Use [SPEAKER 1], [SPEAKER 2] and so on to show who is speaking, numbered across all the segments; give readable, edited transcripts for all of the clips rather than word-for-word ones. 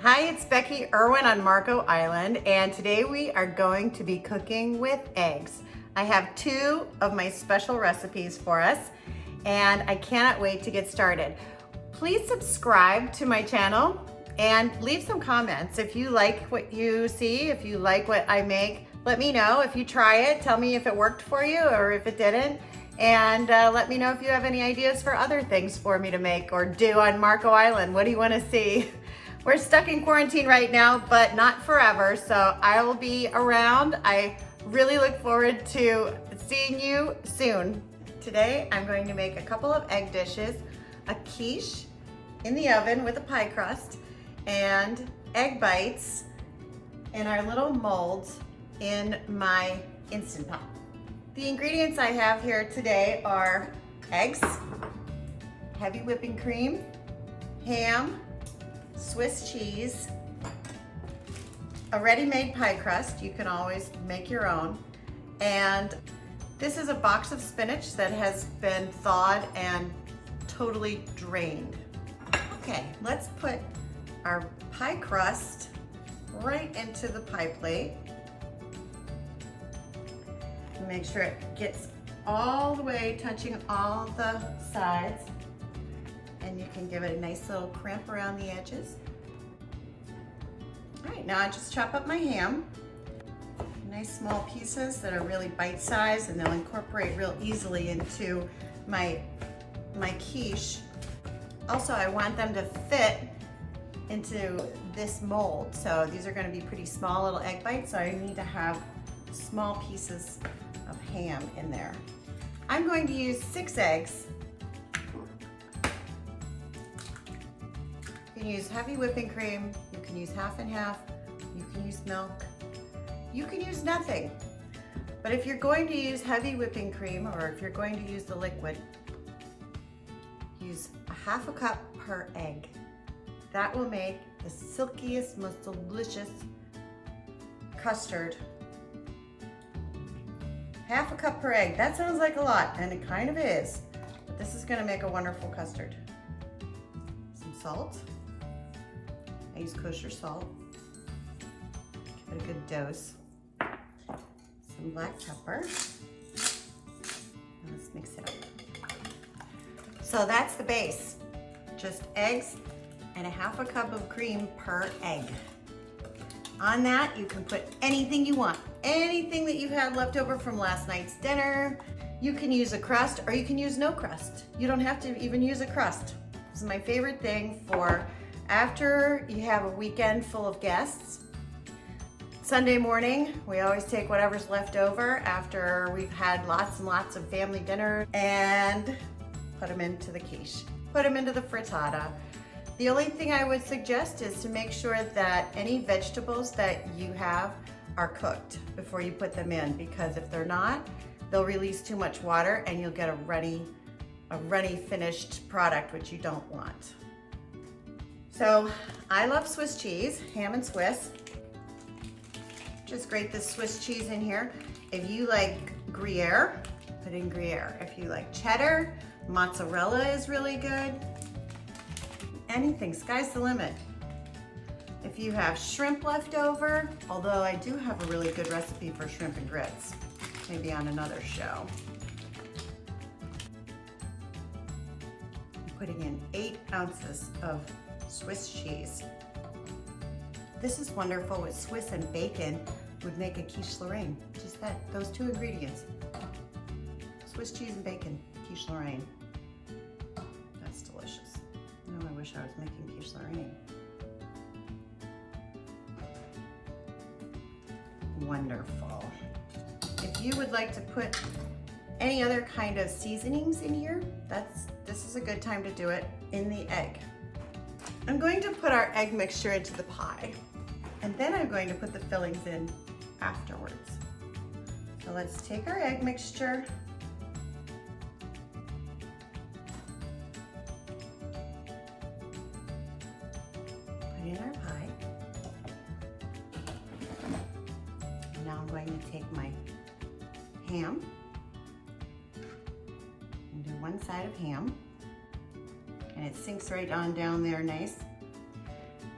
[SPEAKER 1] Hi, it's Becky Irwin on Marco Island, and today we are going to be cooking with eggs. I have two of my special recipes for us, and I cannot wait to get started. Please subscribe to my channel and leave some comments. If you like what you see, if you like what I make, let me know. If you try it, tell me if it worked for you or if it didn't. And let me know if you have any ideas for other things for me to make or do on Marco Island. What do you want to see? We're stuck in quarantine right now, but not forever, so I will be around. I really look forward to seeing you soon. Today, I'm going to make a couple of egg dishes, a quiche in the oven with a pie crust, and egg bites in our little molds in my Instant Pot. The ingredients I have here today are eggs, heavy whipping cream, ham, Swiss cheese, a ready-made pie crust. You can always make your own. And this is a box of spinach that has been thawed and totally drained. Okay, let's put our pie crust right into the pie plate. Make sure it gets all the way, touching all the sides. And you can give it a nice little crimp around the edges. All right, now I just chop up my ham. Nice small pieces that are really bite-sized, and they'll incorporate real easily into my quiche. Also, I want them to fit into this mold. So these are gonna be pretty small little egg bites, so I need to have small pieces of ham in there. I'm going to use 6 eggs. You can use heavy whipping cream, you can use half and half, you can use milk, you can use nothing. But if you're going to use heavy whipping cream, or if you're going to use the liquid, use a half a cup per egg. That will make the silkiest, most delicious custard. Half a cup per egg. That sounds like a lot, and it kind of is, but this is gonna make a wonderful custard. Some salt. I use kosher salt. Give it a good dose. Some black pepper. Let's mix it up. So that's the base. Just eggs and a half a cup of cream per egg. On that, you can put anything you want. Anything that you've had left over from last night's dinner. You can use a crust, or you can use no crust. You don't have to even use a crust. This is my favorite thing for after you have a weekend full of guests. Sunday morning, we always take whatever's left over after we've had lots and lots of family dinner and put them into the quiche. Put them into the frittata. The only thing I would suggest is to make sure that any vegetables that you have are cooked before you put them in, because if they're not, they'll release too much water and you'll get a runny finished product, which you don't want. So I love Swiss cheese, ham and Swiss. Just grate this Swiss cheese in here. If you like Gruyere, put in Gruyere. If you like cheddar, mozzarella is really good. Anything, sky's the limit. If you have shrimp left over, although I do have a really good recipe for shrimp and grits, maybe on another show. I'm putting in 8 ounces of Swiss cheese. This is wonderful with Swiss and bacon, would make a quiche Lorraine. Just that, those 2 ingredients. Swiss cheese and bacon, quiche Lorraine. That's delicious. Oh, I wish I was making quiche Lorraine. Wonderful. If you would like to put any other kind of seasonings in here, this is a good time to do it in the egg. I'm going to put our egg mixture into the pie, and then I'm going to put the fillings in afterwards. So let's take our egg mixture, put in our pie. Now I'm going to take my ham and do one side of ham, and it sinks right on down there nice.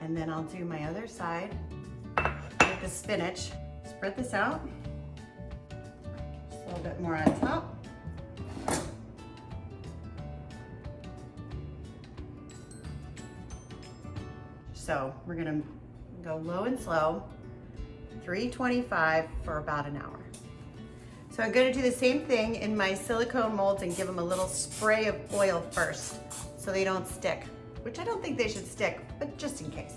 [SPEAKER 1] And then I'll do my other side with the spinach. Spread this out. Just a little bit more on top. So we're gonna go low and slow, 325 for about an hour. So I'm gonna do the same thing in my silicone molds and give them a little spray of oil first so they don't stick, which I don't think they should stick, but just in case.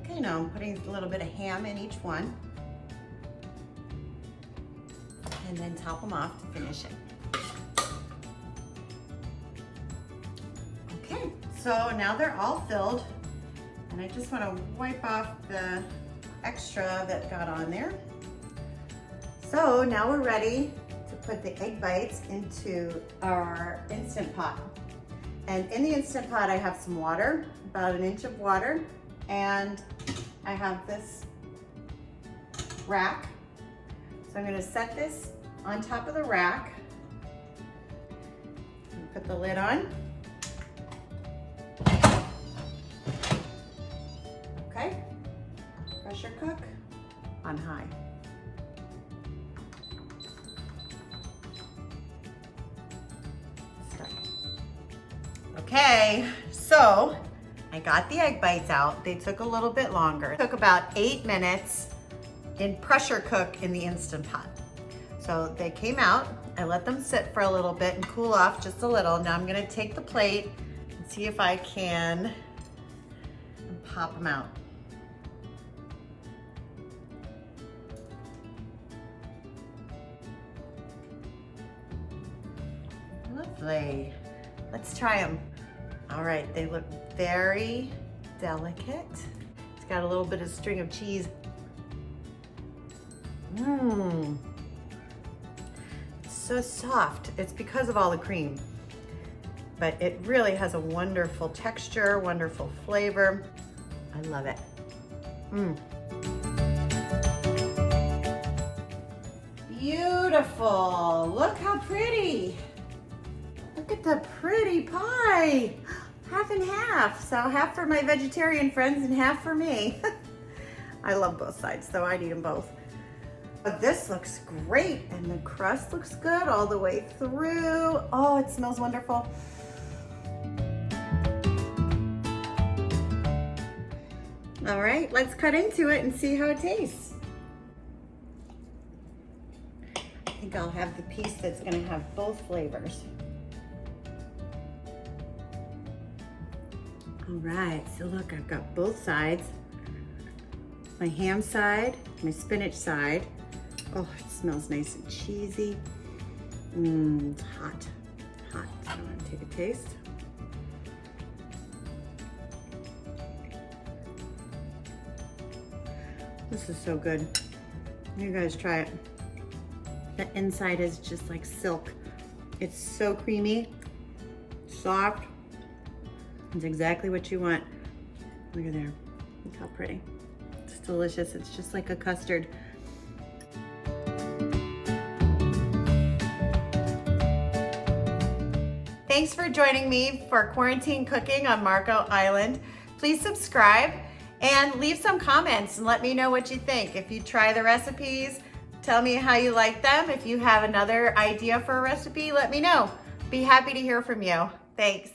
[SPEAKER 1] Okay, now I'm putting a little bit of ham in each one and then top them off to finish it. Okay, so now they're all filled. And I just want to wipe off the extra that got on there. So now we're ready to put the egg bites into our Instant Pot. And in the Instant Pot, I have some water, about an inch of water, and I have this rack. So I'm going to set this on top of the rack. Put the lid on. Okay, pressure cook on high. Start. Okay, so I got the egg bites out. They took a little bit longer. It took about 8 minutes in pressure cook in the Instant Pot. So they came out. I let them sit for a little bit and cool off just a little. Now I'm gonna take the plate and see if I can pop them out. Lovely. Let's try them. All right, they look very delicate. It's got a little bit of string of cheese. Mmm. It's so soft. It's because of all the cream. But it really has a wonderful texture, wonderful flavor. I love it. Mmm. Beautiful. Look how pretty. Look at the pretty pie. Half and half. So half for my vegetarian friends and half for me. I love both sides, so I'd eat them both. But this looks great, and the crust looks good all the way through. Oh, it smells wonderful. All right, let's cut into it and see how it tastes. I think I'll have the piece that's gonna have both flavors. All right, so look, I've got both sides. My ham side, my spinach side. Oh, it smells nice and cheesy. Mmm, it's hot, hot. So I'm gonna take a taste. This is so good. You guys try it. The inside is just like silk. It's so creamy, soft. It's exactly what you want. Look at there. Look how pretty. It's delicious. It's just like a custard. Thanks for joining me for quarantine cooking on Marco Island. Please subscribe and leave some comments and let me know what you think. If you try the recipes, tell me how you like them. If you have another idea for a recipe, let me know. Be happy to hear from you. Thanks.